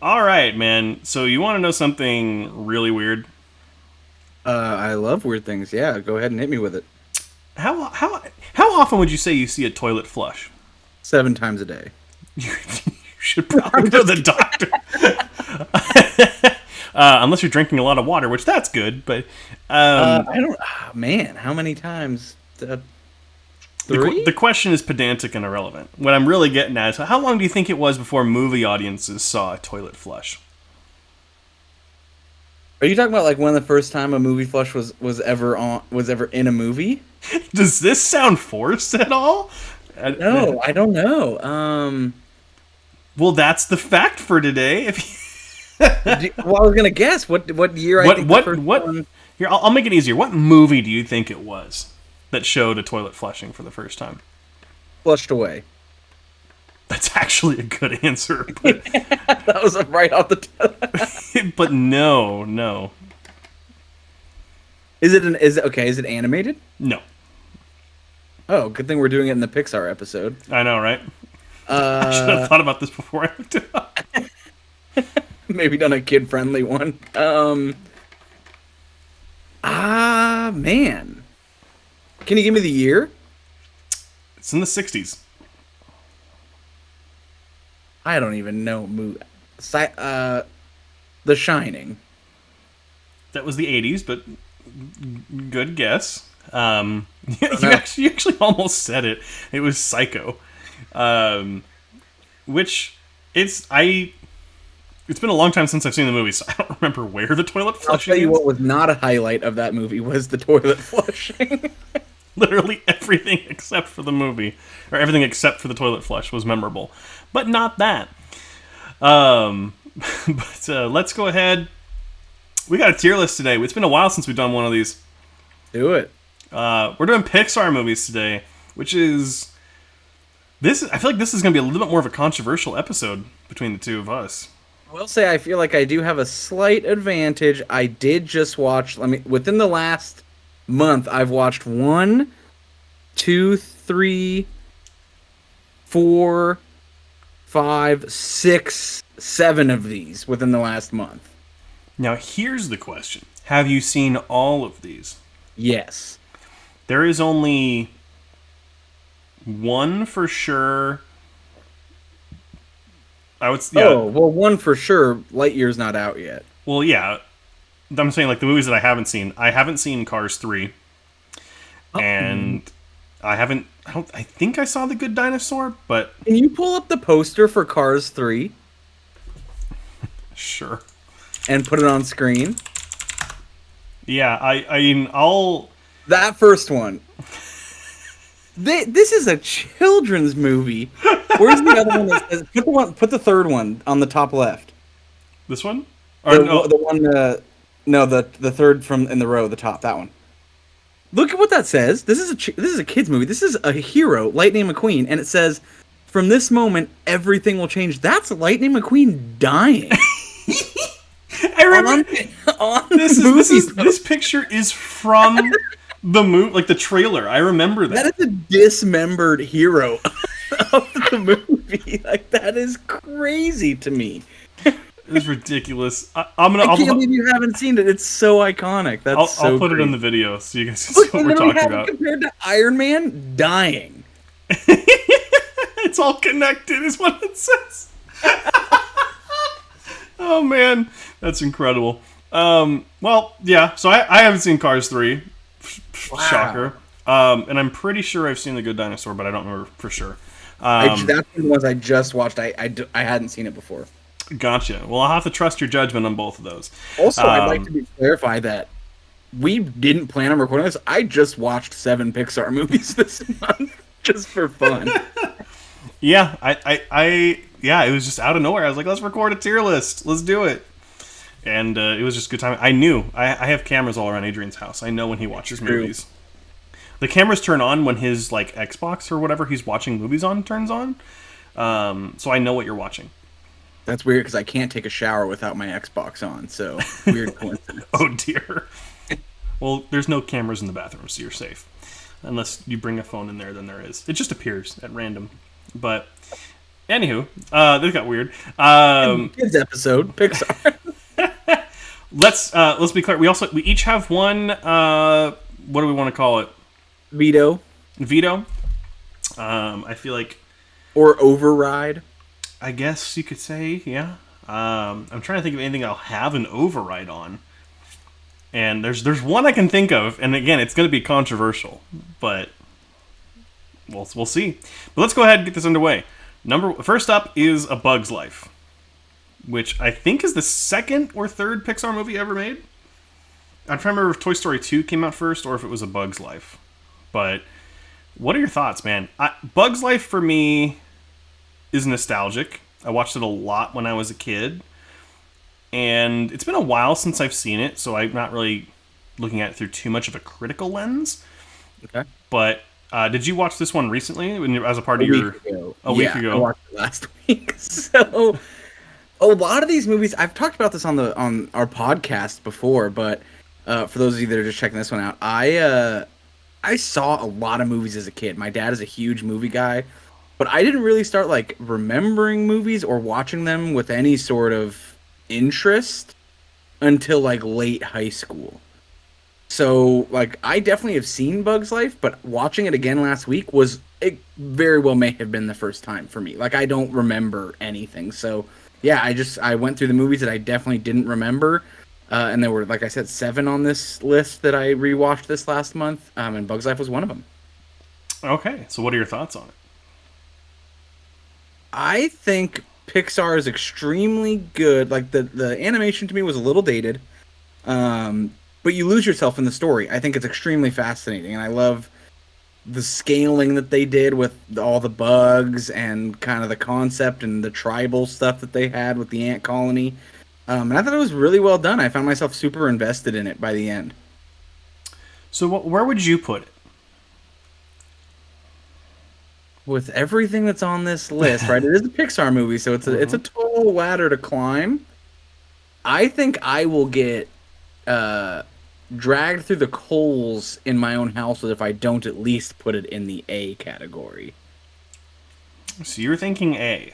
All right, man. So you want to know something really weird? I love weird things. Yeah, go ahead and hit me with it. How often would you say you see a toilet flush? 7 times a day. You should probably I'm go to just the kidding. doctor. Unless you're drinking a lot of water, which that's good. But I don't. Man, how many times? the Three? question is pedantic and irrelevant. What I'm really getting at is how long do you think it was before movie audiences saw a toilet flush? Are you talking about like when the first time a movie flush was ever in a movie? Does this sound forced at all? No, I don't know. Well, that's the fact for today. Well, I was gonna guess what year I What think the what first what? one Here, I'll make it easier. What movie do you think it was that showed a toilet flushing for the first time? flushed away. That's actually a good answer, but That was right off the top. but no, no, Is it okay? Is it animated? no. Oh, good thing we're doing it in the Pixar episode. I know, right? I should have Uh, thought about this before I looked it up. maybe done a kid friendly one. Man. Can you give me the year? It's in the '60s. I don't even know. The Shining. That was the '80s, but good guess. I don't You know. actually almost said it. It was Psycho, um, which it's I. It's been a long time since I've seen the movie, so I don't remember where the toilet I'll tell flushing you is. what was not a highlight of that movie was the toilet flushing. Literally everything except for the movie, or everything except for the toilet flush was memorable, but not that. Um, but let's go ahead. We got a tier list today. It's been a while since we've done one of these. Do it. We're doing Pixar movies today, which is this. I feel like this is going to be a little bit more of a controversial episode between the two of us. I will say I feel like I do have a slight advantage. I did just watch. Let me within the last month, I've watched one, two, three, four, five, six, seven of these within the last month. Now, here's the question: have you seen all of these? Yes. There is only one for sure. Yeah. Oh, well, one for sure. Lightyear's not out yet. Well, yeah. I'm saying like the movies that I haven't seen. I haven't seen Cars 3, Oh. and I haven't. I don't. I think I saw The Good Dinosaur, but Can you pull up the poster for Cars 3 sure. and put it on screen? Yeah. I mean, I'll. That first one. This is a children's movie. Where's the other one that says put the third one on the top left. This one? Or no? The one no, the third from in the row, the top, that one. Look at what that says. This is a kids movie. This is a hero, Lightning McQueen, and it says from this moment everything will change. That's Lightning McQueen dying. I remember. On This the is this movie. is this picture is from the movie, like the trailer. I remember That that. is a dismembered hero of the movie. Like that is crazy to me. It's ridiculous. I'm gonna. I can't believe you haven't seen it. It's so iconic. That's so I'll put it in great. the video so you guys can see Look, what they we're literally talking have it about. compared to Iron Man dying. It's all connected, is what it says. Oh man, that's incredible. Well, yeah. So I haven't seen Cars 3. Wow. Shocker. And I'm pretty sure I've seen The Good Dinosaur, but I don't remember for sure. That's one of the ones I just watched. I hadn't seen it before. Gotcha. Well, I'll have to trust your judgment on both of those. Also, I'd like Um, to clarify that we didn't plan on recording this. I just watched 7 Pixar movies this month just for fun. yeah, yeah, it was just out of nowhere. I was like, let's record a tier list. Let's do it. And it was just a good time. I knew. I have cameras all around Adrian's house. I know when he watches True. movies. The cameras turn on when his like Xbox or whatever he's watching movies on turns on. So I know what you're watching. That's weird because I can't take a shower without my Xbox on. So weird coincidence. Oh dear. Well, there's no cameras in the bathroom, so you're safe. Unless you bring a phone in there, then there is. It just appears at random. But Anywho, this got weird. Kids episode, Pixar. Let's be clear. We each have one. What do we want to call it? Veto Veto. I feel like, or override. I guess you could say, yeah. I'm trying to think of anything I'll have an override on. And there's one I can think of, and again, it's going to be controversial, but we'll see. But let's go ahead and get this underway. First up is A Bug's Life, which I think is the second or third Pixar movie ever made. I'm trying to remember if Toy Story 2 came out first or if it was A Bug's Life. But what are your thoughts, man? Bug's Life for me is nostalgic. I watched it a lot when I was a kid. And it's been a while since I've seen it, so I'm not really looking at it through too much of a critical lens. Okay. But did you watch this one recently as a part of Week ago. I watched it last week. So a lot of these movies, I've talked about this on our podcast before, but for those of you that are just checking this one out, I saw a lot of movies as a kid. My dad is a huge movie guy, but I didn't really start like remembering movies or watching them with any sort of interest until like late high school. So like I definitely have seen Bug's Life, but watching it again last week it very well may have been the first time for me. Like I don't remember anything. So yeah, I went through the movies that I definitely didn't remember. And there were, like I said, 7 on this list that I rewatched this last month, and Bug's Life was one of them. Okay, so what are your thoughts on it? I think Pixar is extremely good. Like the animation to me was a little dated, but you lose yourself in the story. I think it's extremely fascinating, and I love the scaling that they did with all the bugs and kind of the concept and the tribal stuff that they had with the ant colony. And I thought it was really well done. I found myself super invested in it by the end. So where would you put it? With everything that's on this list, right? It is a Pixar movie, so it's a tall ladder to climb. I think I will get dragged through the coals in my own house if I don't at least put it in the A category. So you're thinking A.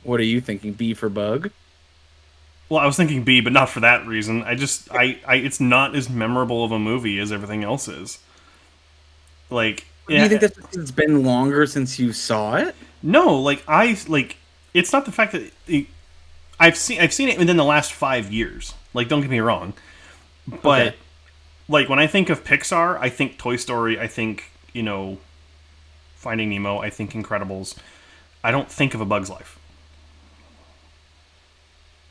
What are you thinking? B for Bug? Well, I was thinking B, but not for that reason. It's not as memorable of a movie as everything else is. Like, do you think that's because it's been longer since you saw it? No, it's not the fact that I've seen it within the last 5 years. Like, don't get me wrong, but okay. Like when I think of Pixar, I think Toy Story. I think Finding Nemo. I think Incredibles. I don't think of A Bug's Life.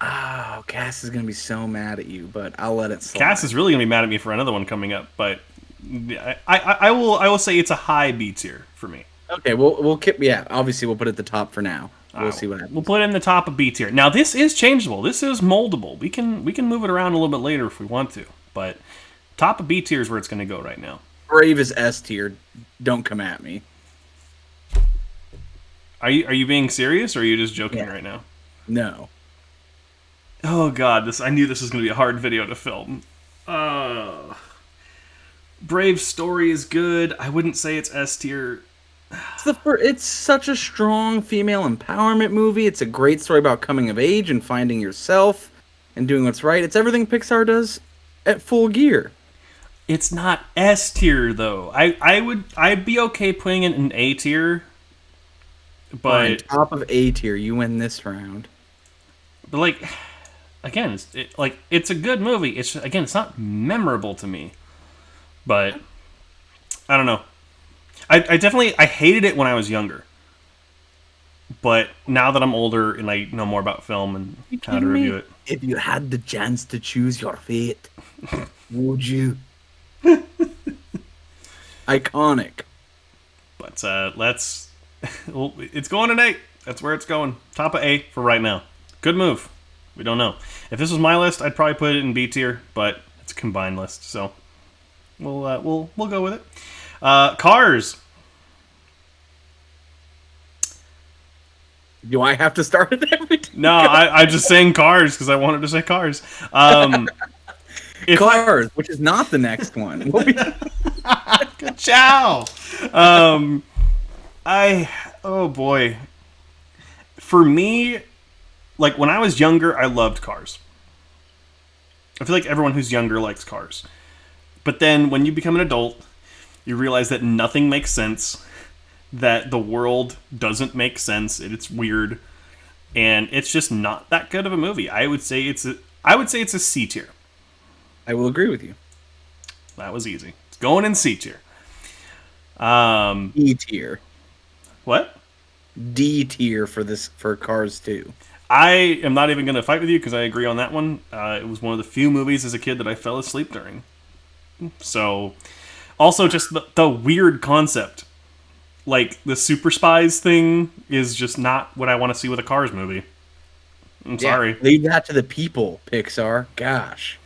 Oh, Cass is going to be so mad at you, but I'll let it slide. Cass is really going to be mad at me for another one coming up, but I will say it's a high B tier for me. Okay, we'll keep, yeah, obviously we'll put it at the top for now. We'll see what happens. We'll put it in the top of B tier. Now, this is changeable. This is moldable. We can move it around a little bit later if we want to, but top of B tier is where it's going to go right now. Brave is S tier. Don't come at me. Are you being serious, or are you just joking right now? No. Oh God, I knew this was going to be a hard video to film. Brave story is good. I wouldn't say it's S tier. It's such a strong female empowerment movie. It's a great story about coming of age and finding yourself and doing what's right. It's everything Pixar does at full gear. It's not S tier though. I'd be okay putting it in A tier. But on top of A tier, you win this round. But like, again, it's a good movie. It's not memorable to me. But I don't know. I definitely hated it when I was younger. But now that I'm older and I know more about film and how to review it. If you had the chance to choose your fate, would you? Iconic. But well, it's going an A. That's where it's going. Top of A for right now. Good move. We don't know. If this was my list, I'd probably put it in B tier, but it's a combined list, so we'll go with it. Cars. Do I have to start it every time? No, I'm just saying Cars because I wanted to say Cars. Cars, which is not the next one. Good chow. Oh boy. For me, like when I was younger, I loved cars. I feel like everyone who's younger likes cars. But then when you become an adult, you realize that nothing makes sense, that the world doesn't make sense, and it's weird, and it's just not that good of a movie. I would say it's a C tier. I will agree with you. That was easy. It's going in C tier. D tier. What? D tier for Cars 2. I am not even going to fight with you because I agree on that one. It was one of the few movies as a kid that I fell asleep during. So, also just the weird concept. Like, the super spies thing is just not what I want to see with a Cars movie. I'm sorry. Leave that to the people, Pixar. Gosh.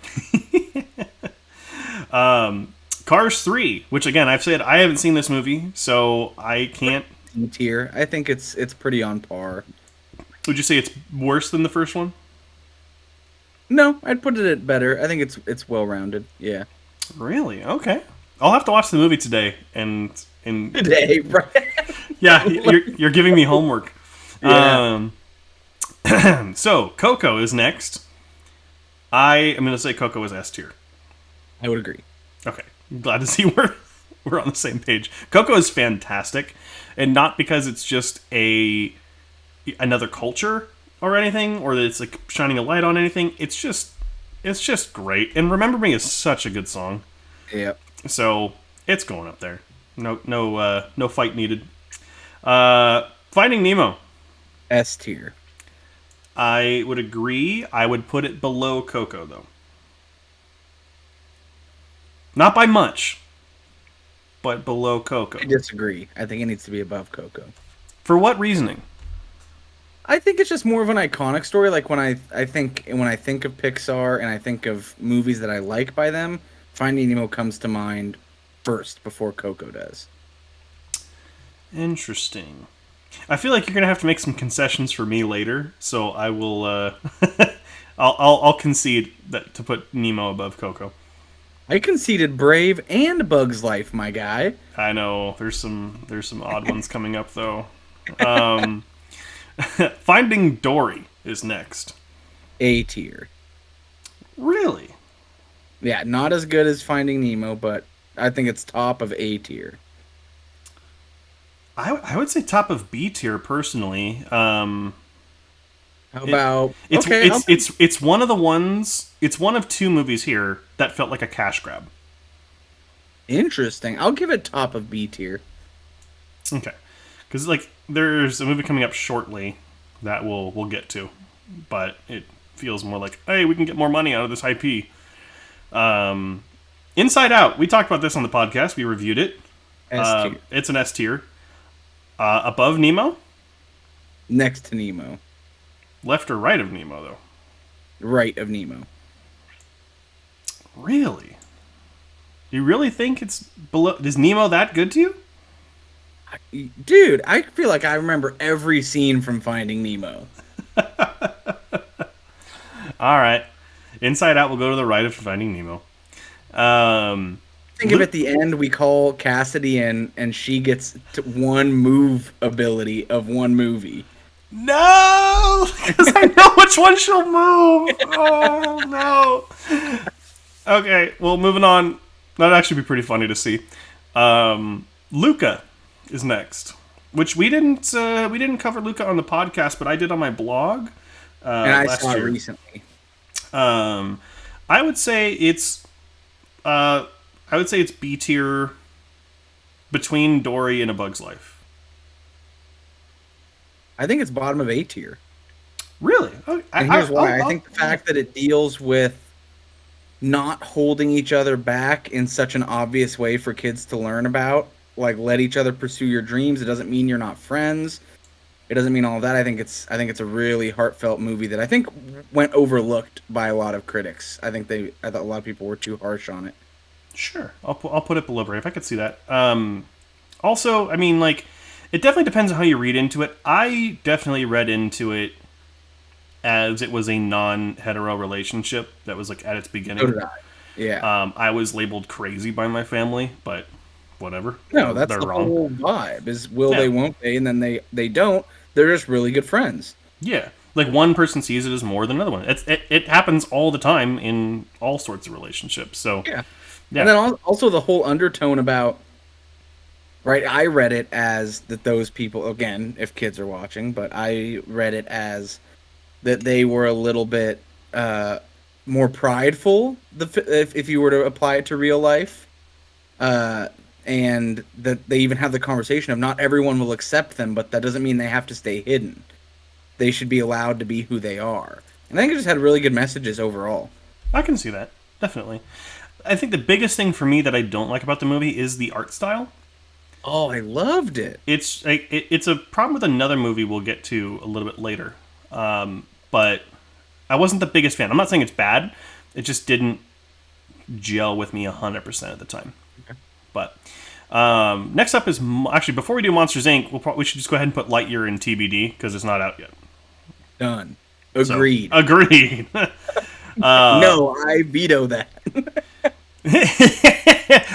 Cars 3, which again, I've said I haven't seen this movie, so I can't... D tier. I think it's pretty on par. Would you say it's worse than the first one? No, I'd put it at better. I think it's well rounded. Yeah. Really? Okay. I'll have to watch the movie today and Today, right? yeah, you're giving me homework. Yeah. So Coco is next. I am going to say Coco is S tier. I would agree. Okay, I'm glad to see we're on the same page. Coco is fantastic, and not because it's just another culture or anything, or that it's like shining a light on anything. It's just great. And Remember Me is such a good song. Yep. So it's going up there. No fight needed. Finding Nemo. S tier. I would agree. I would put it below Coco though. Not by much, but below Coco. I disagree. I think it needs to be above Coco. For what reasoning? I think it's just more of an iconic story. Like when I think of Pixar and I think of movies that I like by them, Finding Nemo comes to mind first before Coco does. Interesting. I feel like you're gonna have to make some concessions for me later, so I will. I'll concede that to put Nemo above Coco. I conceded Brave and Bug's Life, my guy. I know there's some odd ones coming up though. Finding Dory is next. A tier. Really? Yeah, not as good as Finding Nemo, but I think it's top of A tier. I would say top of B tier personally. How about it's one of the ones. It's one of two movies here that felt like a cash grab. Interesting. I'll give it top of B tier. Okay, because like there's a movie coming up shortly that we'll get to, but it feels more like, hey, we can get more money out of this IP. Inside Out. We talked about this on the podcast. We reviewed it. S tier. It's an S tier. Above Nemo? Next to Nemo. Left or right of Nemo, though? Right of Nemo. Really? You really think it's below? Is Nemo that good to you? Dude, I feel like I remember every scene from Finding Nemo. All right. Inside Out will go to the right of Finding Nemo. Think of at the end, we call Cassidy in, and she gets one move ability of one movie. No! Because I know which one she'll move. Oh, no. Okay, well, moving on. That'd actually be pretty funny to see. Luca is next, which we didn't cover Luca on the podcast, but I did on my blog. And I last saw year. it recently. I would say it's B tier between Dory and A Bug's Life. I think it's bottom of A tier. Really? And here's why. I think the fact that it deals with not holding each other back in such an obvious way for kids to learn about. Like, let each other pursue your dreams. It doesn't mean you're not friends. It doesn't mean all that. I think it's a really heartfelt movie that I think went overlooked by a lot of critics. I thought a lot of people were too harsh on it. Sure, I'll put it below Brave. I could see that. Also, I mean, like, it definitely depends on how you read into it. I definitely read into it as it was a non-hetero relationship that was like at its beginning. So did I. Yeah. I was labeled crazy by my family, but whatever. No, that's They're the wrong. whole vibe. Is will Yeah. they, won't they, and then they don't. They're just really good friends. Yeah. Like one person sees it as more than another one. It happens all the time in all sorts of relationships. So Yeah. yeah. And then also the whole undertone about, right, I read it as that those people, again, if kids are watching, but I read it as that they were a little bit more prideful, if you were to apply it to real life. And that they even have the conversation of not everyone will accept them, but that doesn't mean they have to stay hidden. They should be allowed to be who they are. And I think it just had really good messages overall. I can see that. Definitely. I think the biggest thing for me that I don't like about the movie is the art style. Oh, I loved it. It's like it's a problem with another movie we'll get to a little bit later. But I wasn't the biggest fan. I'm not saying it's bad. It just didn't gel with me 100% of the time. Okay. But next up is actually before we do Monsters Inc. We should just go ahead and put Lightyear in TBD because it's not out yet. Done. Agreed. So, agreed. No, I veto that.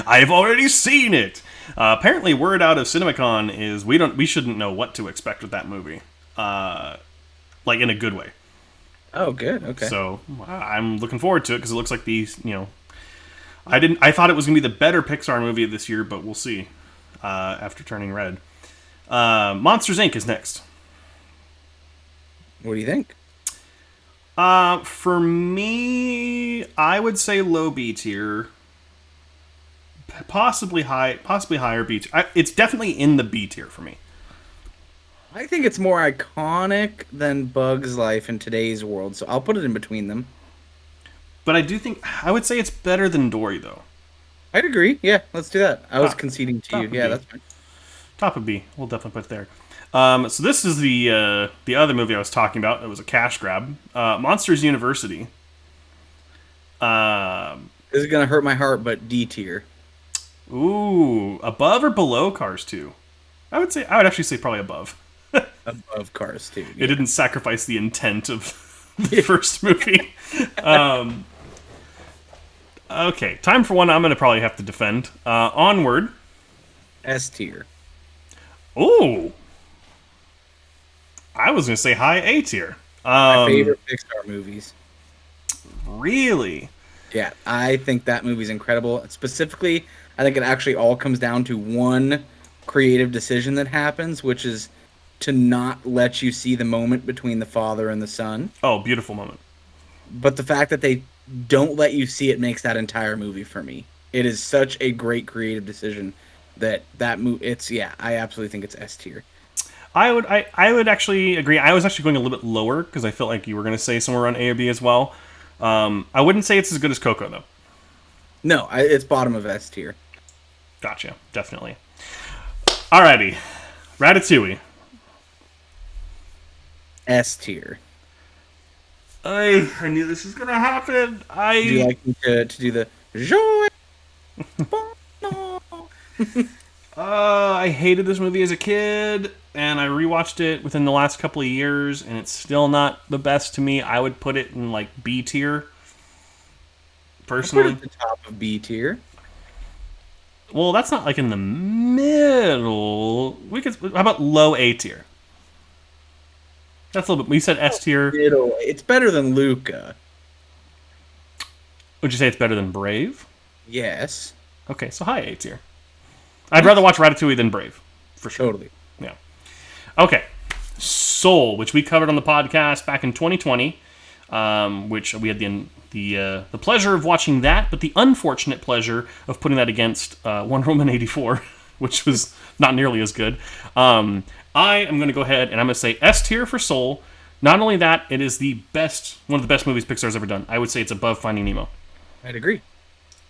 I've already seen it. Apparently, word out of CinemaCon is we shouldn't know what to expect with that movie, like in a good way. Oh, good. Okay. So I'm looking forward to it because it looks like I thought it was gonna be the better Pixar movie this year, but we'll see. After Turning Red, Monsters Inc. is next. What do you think? For me, I would say low B tier. Possibly higher B tier. It's definitely in the B tier for me. I think it's more iconic than Bug's Life in today's world, so I'll put it in between them. But I would say it's better than Dory, though. I'd agree. Yeah, let's do that. I was conceding to you. Yeah, that's fine. Top of B. We'll definitely put it there. So this is the other movie I was talking about. It was a cash grab. Monsters University. This is gonna hurt my heart, but D tier. Ooh, above or below Cars 2? I would actually say probably above. Above Cars 2. It didn't sacrifice the intent of the first movie. Okay, time for one I'm going to probably have to defend. Onward. S tier. Ooh. I was going to say high A tier. My favorite Pixar movies. Really? Yeah, I think that movie's incredible. Specifically, I think it actually all comes down to one creative decision that happens, which is to not let you see the moment between the father and the son. Oh, beautiful moment. But the fact that they don't let you see it makes that entire movie for me. It is such a great creative decision that movie. I absolutely think it's S tier. I would actually agree. I was actually going a little bit lower because I felt like you were going to say somewhere around A or B as well. I wouldn't say it's as good as Coco though. No, it's bottom of S tier. Gotcha, definitely. Alrighty, Ratatouille. S tier. I knew this was gonna happen. Do you like me to do the joy? I hated this movie as a kid, and I rewatched it within the last couple of years, and it's still not the best to me. I would put it in like B tier. Personally, put it at the top of B tier. Well, that's not like in the middle. How about low A tier? That's a little bit. We said S tier. It's better than Luca. Would you say it's better than Brave? Yes. Okay, so high A tier. I'd rather watch Ratatouille than Brave, for sure. Totally. Yeah. Okay. Soul, which we covered on the podcast back in 2020, which we had the pleasure of watching that, but the unfortunate pleasure of putting that against Wonder Woman 84, which was not nearly as good. I am going to go ahead and I'm going to say S tier for Soul. Not only that, it is one of the best movies Pixar's ever done. I would say it's above Finding Nemo. I'd agree.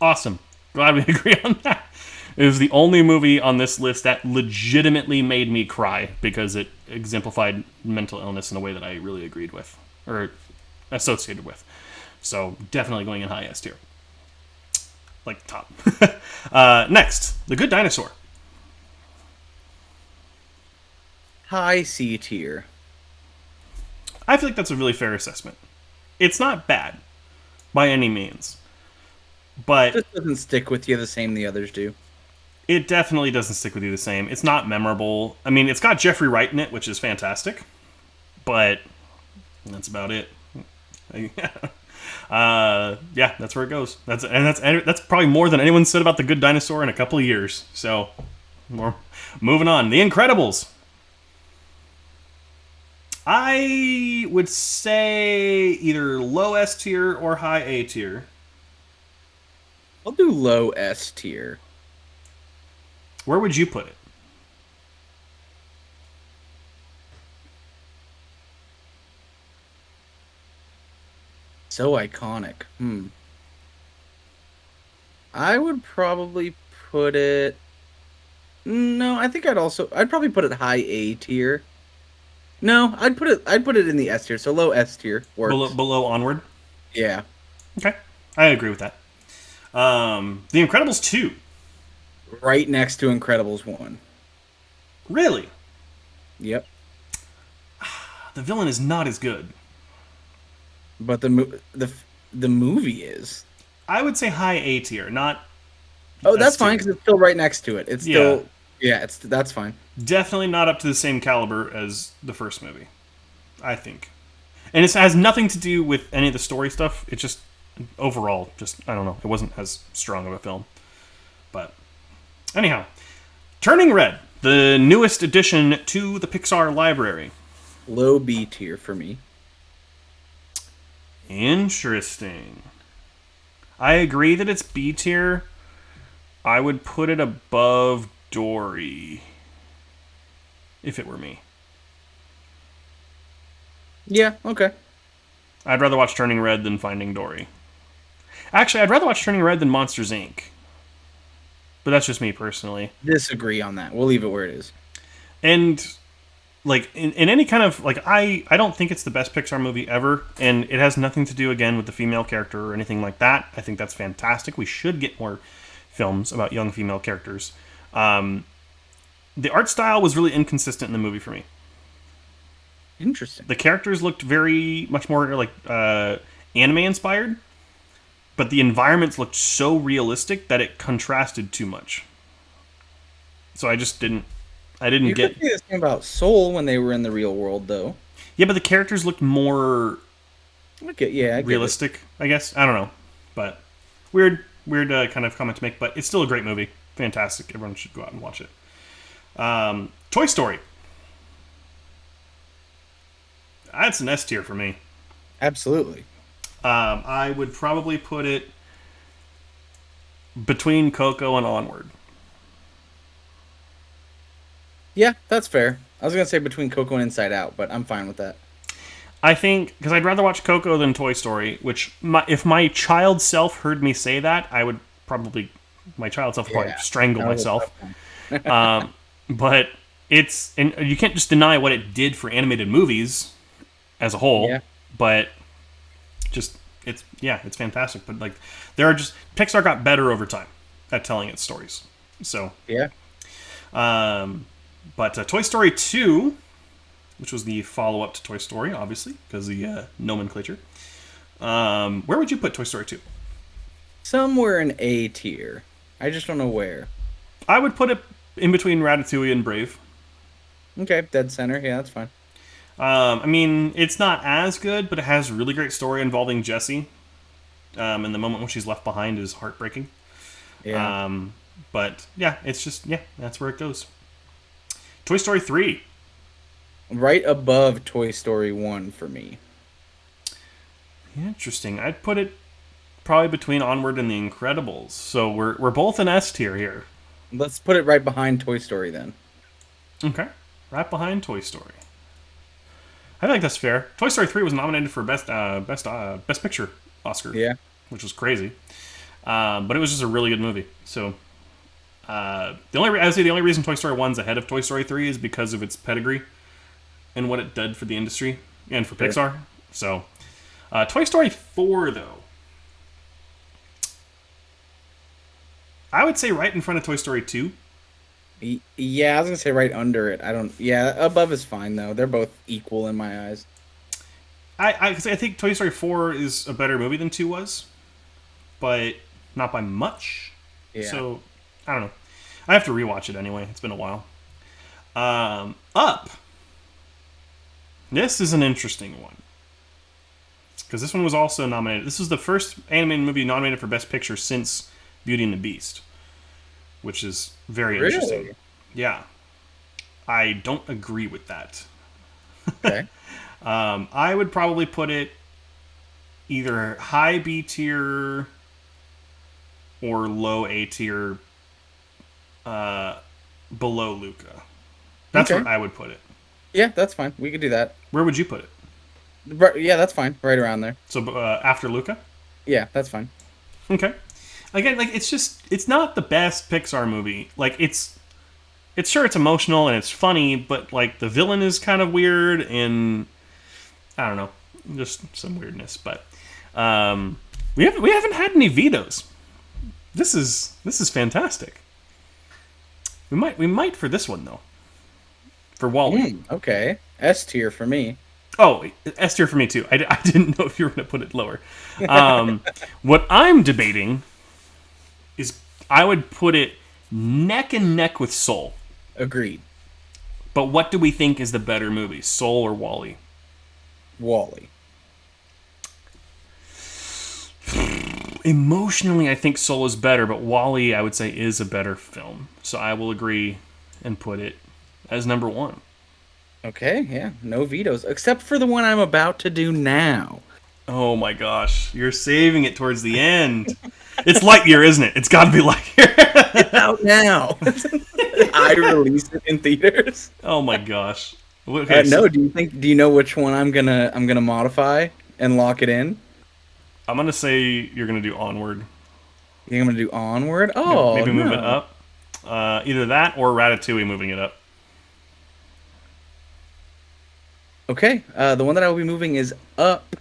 Awesome. Glad we agree on that. It was the only movie on this list that legitimately made me cry because it exemplified mental illness in a way that I really agreed with or associated with. So definitely going in high S tier. Like top. Next, The Good Dinosaur. High C tier. I feel like that's a really fair assessment. It's not bad by any means. But It just doesn't stick with you the same the others do. It definitely doesn't stick with you the same. It's not memorable. I mean, it's got Jeffrey Wright in it, which is fantastic, but that's about it. Yeah, that's where it goes. That's probably more than anyone said about The Good Dinosaur in a couple of years. So, more moving on. The Incredibles. I would say either low S tier or high A tier. I'll do low S tier. Where would you put it? So iconic. I would probably put it. No, I think I'd probably put it high A tier. No, I'd put it in the S tier. So low S tier works. Below Onward? Yeah. Okay. I agree with that. The Incredibles 2. Right next to Incredibles 1. Really? Yep. The villain is not as good. But the movie is. I would say high A tier, not. Oh, that's S tier. fine because it's still right next to it. It's still that's fine. Definitely not up to the same caliber as the first movie, I think. And it has nothing to do with any of the story stuff. It's just overall, I don't know. It wasn't as strong of a film. But anyhow, Turning Red, the newest addition to the Pixar library. Low B tier for me. Interesting. I agree that it's B tier. I would put it above Dory. If it were me. Yeah, okay. I'd rather watch Turning Red than Finding Dory. Actually, I'd rather watch Turning Red than Monsters, Inc. But that's just me personally. Disagree on that. We'll leave it where it is. And like in any kind of like I don't think it's the best Pixar movie ever, and it has nothing to do again with the female character or anything like that. I think that's fantastic. We should get more films about young female characters. The art style was really inconsistent in the movie for me. Interesting. The characters looked very much more like anime inspired, but the environments looked so realistic that it contrasted too much. So I just didn't. I didn't You get. could say the same about Soul when they were in the real world, though. Yeah, but the characters looked more Okay, yeah, I get realistic. I guess I don't know, but weird kind of comment to make. But it's still a great movie. Fantastic. Everyone should go out and watch it. Toy Story. That's an S tier for me. it. Absolutely. I would probably put it between Coco and Onward. Yeah, that's fair. I was gonna say between Coco and Inside Out, but I'm fine with that. I think because I'd rather watch Coco than Toy Story. Which if my child self heard me say that, I would probably my child self would probably strangle myself. But it's and you can't just deny what it did for animated movies as a whole. Yeah. But just it's fantastic. But like there are just Pixar got better over time at telling its stories. So Yeah. But Toy Story 2, which was the follow-up to Toy Story, obviously, because the nomenclature. Where would you put Toy Story 2? Somewhere in A tier. I just don't know where. I would put it in between Ratatouille and Brave. Okay, dead center. Yeah, that's fine. I mean, it's not as good, but it has a really great story involving Jessie. And the moment when she's left behind is heartbreaking. Yeah. But, yeah, it's just, that's where it goes. Toy Story 3. Right above Toy Story 1 for me. Interesting. I'd put it probably between Onward and The Incredibles. So we're both an S tier here. Let's put it right behind Toy Story then. Okay. Right behind Toy Story. I think that's fair. Toy Story 3 was nominated for Best Picture Oscar. Yeah. Which was crazy. But it was just a really good movie. So I would say the only reason Toy Story 1's ahead of Toy Story 3 is because of its pedigree and what it did for the industry and for Pixar. So Toy Story 4 though. I would say right in front of Toy Story 2. Yeah, I was gonna say right under it. Yeah, above is fine though. They're both equal in my eyes. I think Toy Story 4 is a better movie than 2 was, but not by much. Yeah. So I don't know. I have to rewatch it anyway. It's been a while. Up. This is an interesting one. Because this one was also nominated. This is the first animated movie nominated for Best Picture since Beauty and the Beast. Which is very interesting. Yeah. I don't agree with that. Okay. I would probably put it either high B tier or low A tier below Luca. That's where I would put it. Yeah, that's fine. We could do that. Where would you put it? Yeah, that's fine. Right around there. So after Luca? Yeah, that's fine. Okay. Again, like it's not the best Pixar movie. Like it's sure it's emotional and it's funny, but like the villain is kind of weird and I don't know, just some weirdness. But we haven't had any vetoes. This is fantastic. We might for this one though. For WALL-E. Okay. S tier for me. Oh, S tier for me too. I didn't know if you were going to put it lower. What I'm debating is I would put it neck and neck with Soul. Agreed. But what do we think is the better movie, Soul or WALL-E? WALL-E. Emotionally, I think Soul is better, but WALL-E, I would say, is a better film. So I will agree and put it as number one. Okay, yeah. No vetoes. Except for the one I'm about to do now. Oh my gosh. You're saving it towards the end. It's Lightyear, isn't it? It's got to be Lightyear. It's out now. I released it in theaters. Oh my gosh. Okay, no, do you know which one I'm gonna modify and lock it in? I'm gonna say you're gonna do Onward. You think I'm gonna do Onward? Oh, maybe move it up. Either that or Ratatouille moving it up. Okay, the one that I will be moving is up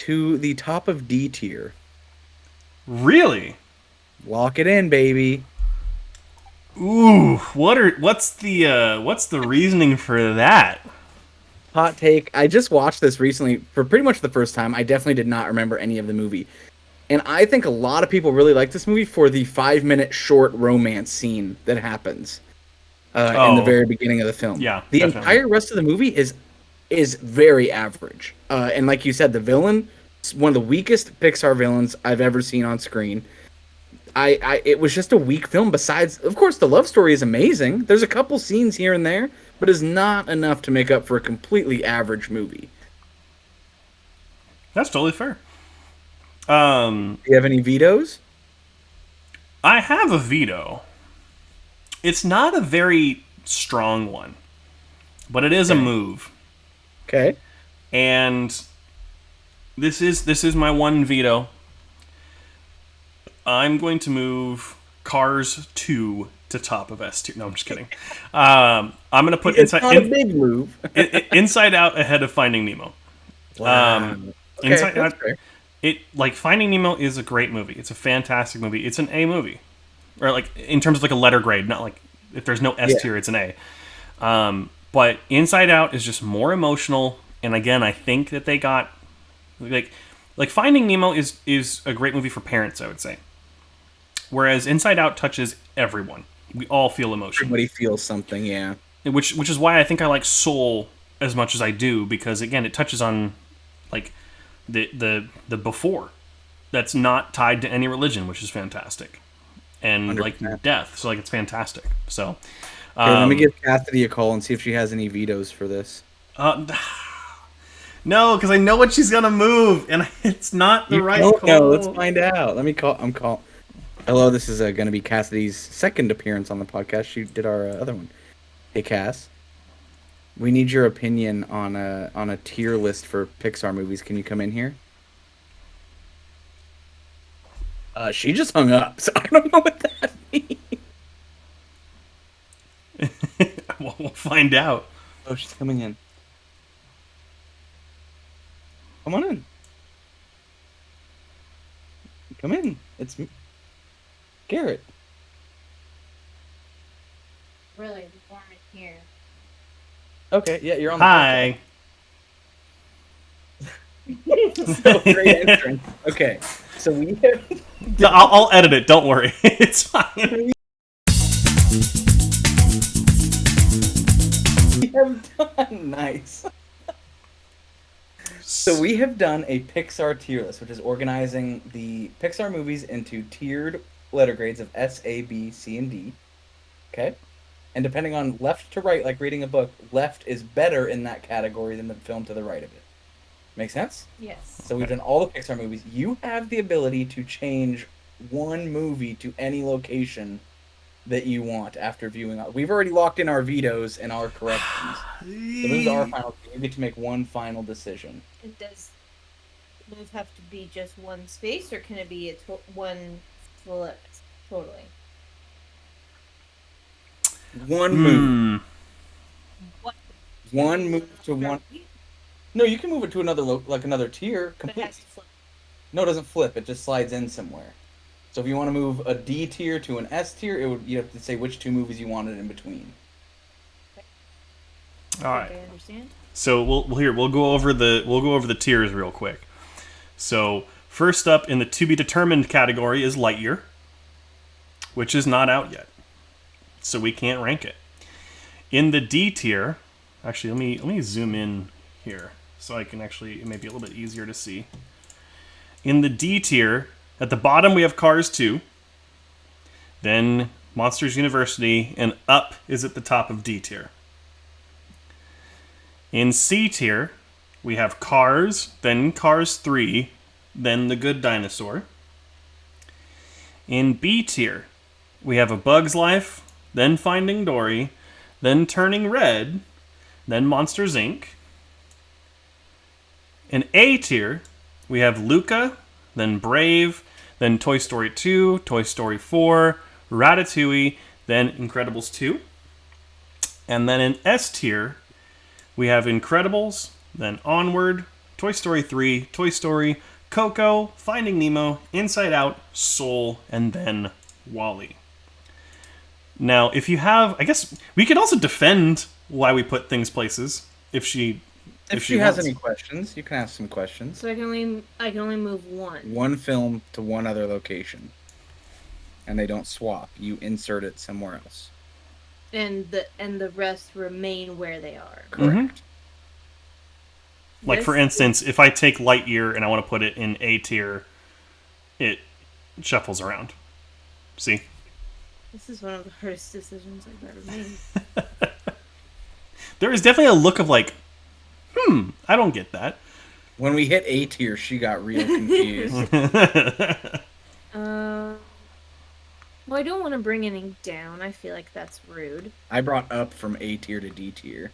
to the top of D tier. Really? Lock it in, baby. Ooh, what's the reasoning for that? Hot take. I just watched this recently for pretty much the first time. I definitely did not remember any of the movie. And I think a lot of people really like this movie for the 5-minute short romance scene that happens in the very beginning of the film. Yeah, the definitely. entire rest of the movie is very average. And like you said, the villain is one of the weakest Pixar villains I've ever seen on screen. It was just a weak film. Besides, of course, the love story is amazing. There's a couple scenes here and there, but is not enough to make up for a completely average movie. That's totally fair. Do you have any vetoes? I have a veto. It's not a very strong one, but it is a move. Okay. And this is my one veto. I'm going to move Cars 2 to top of S tier. No, I'm just kidding. I'm going to put big move. Inside Out ahead of Finding Nemo. Wow. Okay, Inside Out. fair. Finding Nemo is a great movie. It's a fantastic movie. It's an A movie, or like in terms of like a letter grade, not like if there's no S tier, it's an A. But Inside Out is just more emotional, and again, I think that they got like Finding Nemo is a great movie for parents, I would say. Whereas Inside Out touches everyone. We all feel emotion. Everybody feels something, yeah. Which is why I think I like Soul as much as I do, because again, it touches on like the before that's not tied to any religion, which is fantastic, and 100%. like death. So like it's fantastic. So Okay, let me give Cassidy a call and see if she has any vetoes for this. No, because I know what she's gonna move, and it's not the right call. No, let's find out. Let me call. Hello, this is going to be Cassidy's second appearance on the podcast. She did our other one. Hey, Cass. We need your opinion on a tier list for Pixar movies. Can you come in here? She just hung up, so I don't know what that means. Well, we'll find out. Oh, she's coming in. Come on in. Come in. It's me. Garrett. Really, the form is here. Okay, yeah, you're on the Hi. podcast. So, great entrance. Okay, so So we have, I'll edit it. Don't worry. It's fine. we have done nice. So we have done a Pixar tier list, which is organizing the Pixar movies into tiered letter grades of S, A, B, C, and D. Okay? And depending on left to right, like reading a book, left is better in that category than the film to the right of it. Make sense? Yes. So we've done all the Pixar movies. You have the ability to change one movie to any location that you want after viewing. We've already locked in our vetoes and our corrections. So this is our final. You get to make one final decision. And does move have to be just one space, or can it be one flip totally? One move. What? One move to one. No, you can move it to another another tier. But it Complete. has to flip. No, it doesn't flip. It just slides in somewhere. So if you want to move a D tier to an S tier, you have to say which two movies you wanted in between. All right. I understand. So we'll go over the tiers real quick. So first up in the to be determined category is Lightyear, which is not out yet, so we can't rank it. In the D tier, actually let me zoom in here so I can actually, it may be a little bit easier to see. In the D tier, at the bottom we have Cars 2, then Monsters University, and Up is at the top of D tier. In C tier, we have Cars, then Cars 3, then The Good Dinosaur. In B tier, we have A Bug's Life, then Finding Dory, then Turning Red, then Monsters, Inc. In A tier, we have Luca, then Brave, then Toy Story 2, Toy Story 4, Ratatouille, then Incredibles 2. And then in S tier, we have Incredibles, then Onward, Toy Story 3, Toy Story, Coco, Finding Nemo, Inside Out, Soul, and then WALL-E. Now, if you have, I guess we could also defend why we put things places if she has wants. any questions, you can ask some questions. So I can only move one. One film to one other location, and they don't swap. You insert it somewhere else. And the rest remain where they are. Correct. Like, for instance, if I take Lightyear and I want to put it in A tier, it shuffles around. See? This is one of the hardest decisions I've ever made. There is definitely a look of like, I don't get that. When we hit A tier, she got real confused. Well, I don't want to bring any down. I feel like that's rude. I brought Up from A tier to D tier.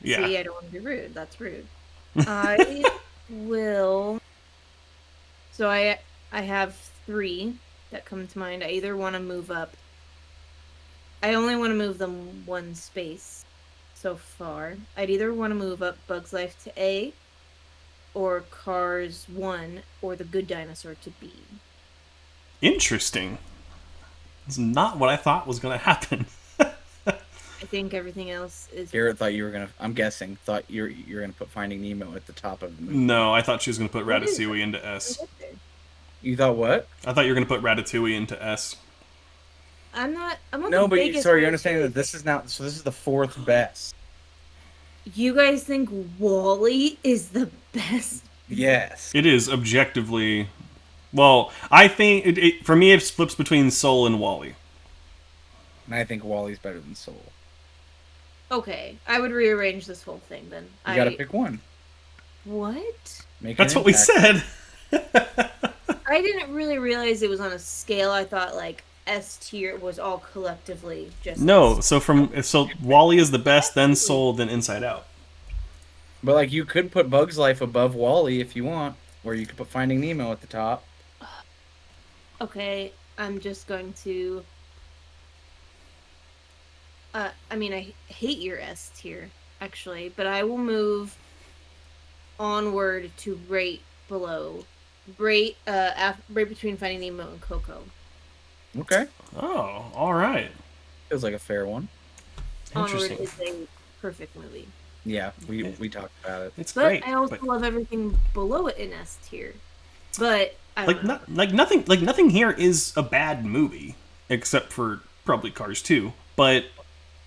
Yeah. See, I don't want to be rude. That's rude. I will. So I have 3 that come to mind. I either want to move up. I only want to move them one space so far. I'd either want to move up Bug's Life to A, or Cars 1, or The Good Dinosaur to B. Interesting. It's not what I thought was going to happen. I think everything else is. Garrett thought you were gonna. I'm guessing thought you're gonna put Finding Nemo at the top of the movie. No, I thought she was going to put What is Ratatouille into S. You thought what? I thought you were going to put Ratatouille into S. I'm not No, the but biggest sorry, you're understanding Ratatouille that this is not. So this is the 4th best. You guys think WALL-E is the best? Yes. It is objectively... Well, I think, for me, it flips between Soul and WALL-E. And I think WALL-E's better than Soul. Okay, I would rearrange this whole thing then. You gotta pick one. What? Make That's what we said. I didn't really realize it was on a scale. I thought like S tier was all collectively just. No, so WALL-E is the best, then Soul, then Inside Out. But like, you could put Bug's Life above WALL-E if you want, or you could put Finding Nemo at the top. Okay, I'm just going to. I mean, I hate your S tier, actually, but I will move Onward to right below. Right between Finding Nemo and Coco. Okay. Oh, all right. Feels like a fair one. Onward Interesting. is a perfect movie. Yeah, we talked about it. It's But great. I also love everything below it in S tier. But I Like don't know. nothing here is a bad movie except for probably Cars 2, but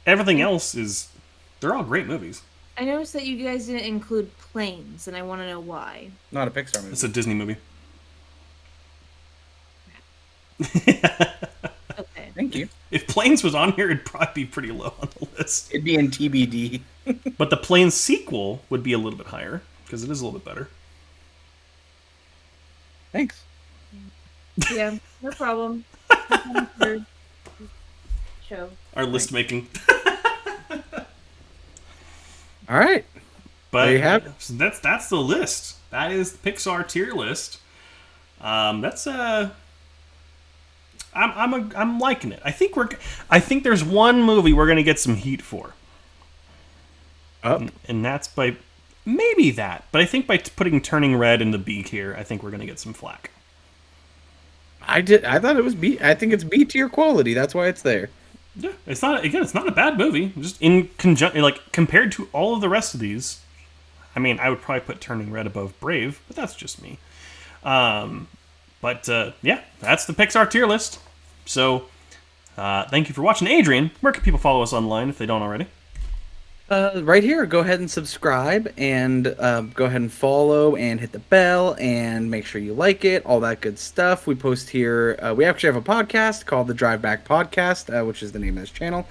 everything else they're all great movies. I noticed that you guys didn't include planes, and I want to know why. Not a Pixar movie. It's a Disney movie. Okay. Thank you. If Planes was on here, it'd probably be pretty low on the list. It'd be in TBD. But the Planes sequel would be a little bit higher because it is a little bit better. Thanks. Yeah, no problem. Show. Our list making. All right. But There you have it. so that's the list. That is the Pixar tier list. That's I'm liking it. I think there's one movie we're gonna get some heat for, Up. and that's by maybe that. But I think by putting Turning Red in the B tier, I think we're gonna get some flack. I thought it was B. I think it's B tier quality. That's why it's there. Yeah, it's not a bad movie. Just in conjunction, like compared to all of the rest of these, I mean, I would probably put Turning Red above Brave, but that's just me. But yeah, that's the Pixar tier list. So thank you for watching. Adrian, where can people follow us online if they don't already? Right here, go ahead and subscribe and go ahead and follow and hit the bell and make sure you like it, all that good stuff. We post here. We actually have a podcast called the Drive Back Podcast, which is the name of this channel.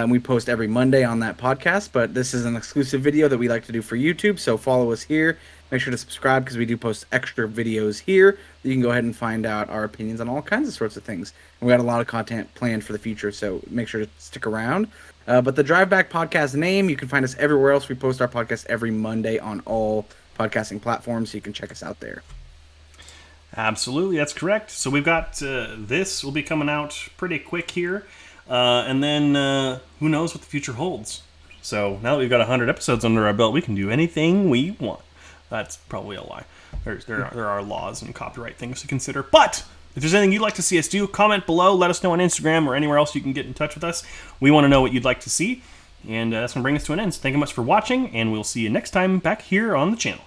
We post every Monday on that podcast, but this is an exclusive video that we like to do for YouTube, so follow us here. Make sure to subscribe because we do post extra videos here. You can go ahead and find out our opinions on all kinds of sorts of things. And we got a lot of content planned for the future, so make sure to stick around. But the Drive Back Podcast name, you can find us everywhere else. We post our podcast every Monday on all podcasting platforms, so you can check us out there. Absolutely, that's correct. So we've got this will be coming out pretty quick here, and then who knows what the future holds. So now that we've got 100 episodes under our belt, we can do anything we want. That's probably a lie. There are laws and copyright things to consider. But if there's anything you'd like to see us do, comment below. Let us know on Instagram or anywhere else you can get in touch with us. We want to know what you'd like to see. And that's going to bring us to an end. So thank you much for watching, and we'll see you next time back here on the channel.